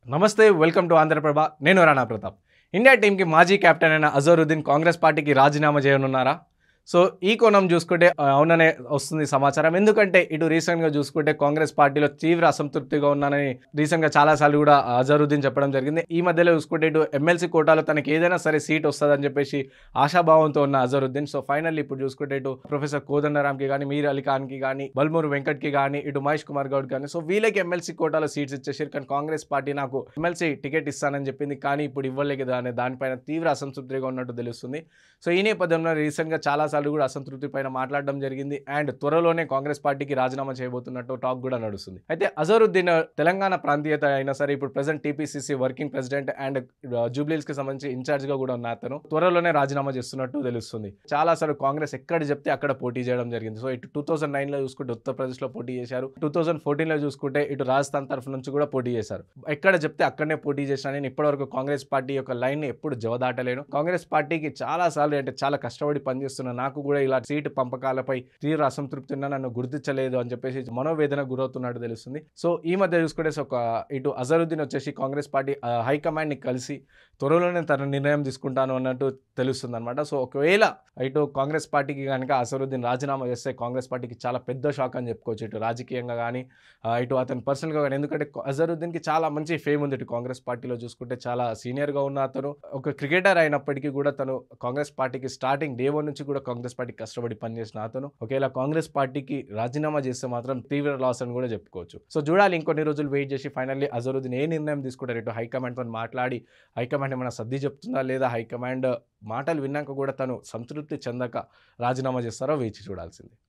నమస్తే welcome to Andhraprabha నేను Rana Pratap India టీంకి మాజీ కెప్టెన్ అయిన అజరుద్దీన్ కాంగ్రెస్ పార్టీకి రాజీనామా చేయనున్నారా సో ఈ కోణం చూసుకుంటే అవుననే వస్తుంది సమాచారం ఎందుకంటే ఇటు రీసెంట్గా చూసుకుంటే కాంగ్రెస్ పార్టీలో తీవ్ర అసంతృప్తిగా ఉన్నానని రీసెంట్గా చాలాసార్లు కూడా అజరుద్దీన్ చెప్పడం జరిగింది ఈ మధ్యలో చూసుకుంటే ఇటు ఎమ్మెల్సీ కోటాలో తనకి ఏదైనా సరే సీట్ వస్తుందని చెప్పేసి ఆశాభావంతో ఉన్న అజరుద్దీన్ సో ఫైనల్లీ ఇప్పుడు చూసుకుంటే ఇటు ప్రొఫెసర్ కోదండరామ్కి కానీ మీర్ అలీ ఖాన్కి కానీ బల్మూరు వెంకట్కి కానీ ఇటు మహేష్ కుమార్ గౌడ్ కానీ సో వీళ్ళకి ఎమ్మెల్సీ కోటాలో సీట్స్ ఇచ్చేసారు కానీ కాంగ్రెస్ పార్టీ నాకు ఎమ్మెల్సీ టికెట్ ఇస్తానని చెప్పింది కానీ ఇప్పుడు ఇవ్వలేదు అనే దానిపైన తీవ్ర అసంతృప్తిగా ఉన్నట్టు తెలుస్తుంది సో ఈ నేపథ్యంలో రీసెంట్గా చాలాసార్లు కూడా అసంతృప్తి పైన మాట్లాడడం జరిగింది అండ్ త్వరలోనే కాంగ్రెస్ పార్టీకి రాజీనామా చేయబోతున్నట్టు టాక్ కూడా నడుస్తుంది అయితే అజరుద్దీన్ తెలంగాణ ప్రాంతీయత అయినా సరే ఇప్పుడు present TPCC working president and జూబ్లీస్ కి సంబంధించి ఇన్ఛార్జ్ గా కూడా ఉన్న అతను త్వరలోనే రాజీనామా చేస్తున్నట్టు తెలుస్తుంది చాలాసార్లు కాంగ్రెస్ ఎక్కడ చెప్తే అక్కడ పోటీ చేయడం జరిగింది సో ఇటు 2009లో చూసుకుంటే ఉత్తరప్రదేశ్లో పోటీ చేశారు 2014లో చూసుకుంటే ఇటు రాజస్థాన్ తరఫు నుంచి కూడా పోటీ చేశారు ఎక్కడ చెప్తే అక్కడనే పోటీ చేసిన నేను ఇప్పటివరకు కాంగ్రెస్ పార్టీ యొక్క లైన్ ని ఎప్పుడు జవదాటలేను కాంగ్రెస్ పార్టీకి చాలా సార్లు అంటే చాలా కష్టపడి పనిచేస్తున్న నాకు కూడా ఇలా సీటు పంపకాలపై తీవ్ర అసంతృప్తి ఉన్నా నన్ను గుర్తించలేదు అని చెప్పేసి మనోవేదన గురవుతున్నట్టు తెలుస్తుంది సో ఈ మధ్య చూసుకుంటే ఒక ఇటు అజరుద్దీన్ వచ్చేసి కాంగ్రెస్ పార్టీ హైకమాండ్ ని కలిసి త్వరలోనే తన నిర్ణయం తీసుకుంటాను అన్నట్టు తెలుస్తుంది అనమాట సో ఒకవేళ ఇటు కాంగ్రెస్ పార్టీకి కనుక అజరుద్దీన్ రాజీనామా చేస్తే కాంగ్రెస్ పార్టీకి చాలా పెద్ద షాక్ అని చెప్పుకోవచ్చు ఇటు రాజకీయంగా కానీ ఇటు అతను పర్సనల్గా కానీ ఎందుకంటే అజరుద్దీన్కి చాలా మంచి ఫేమ్ ఉంది ఇటు కాంగ్రెస్ పార్టీలో చూసుకుంటే చాలా సీనియర్గా ఉన్న అతను ఒక క్రికెటర్ అయినప్పటికీ కూడా తను కాంగ్రెస్ పార్టీకి స్టార్టింగ్ డే 1 నుంచి కూడా కాంగ్రెస్ పార్టీకి కష్టపడి పనిచేసిన అతను ఒకవేళ కాంగ్రెస్ పార్టీకి రాజీనామా చేస్తే మాత్రం తీవ్ర లాస్ అని కూడా చెప్పుకోవచ్చు సో చూడాలి ఇంకొన్ని రోజులు వెయిట్ చేసి ఫైనల్లీ అజరుద్దీన్ ఏ నిర్ణయం తీసుకుంటారు ఇటు హైకమాండ్తో మాట్లాడి హైకమాండ్ ఏమైనా సర్ది చెప్తుందా లేదా హైకమాండ్ మాటలు విన్నాక కూడా తను సంతృప్తి చెందక రాజీనామా చేస్తారో వేచి చూడాల్సింది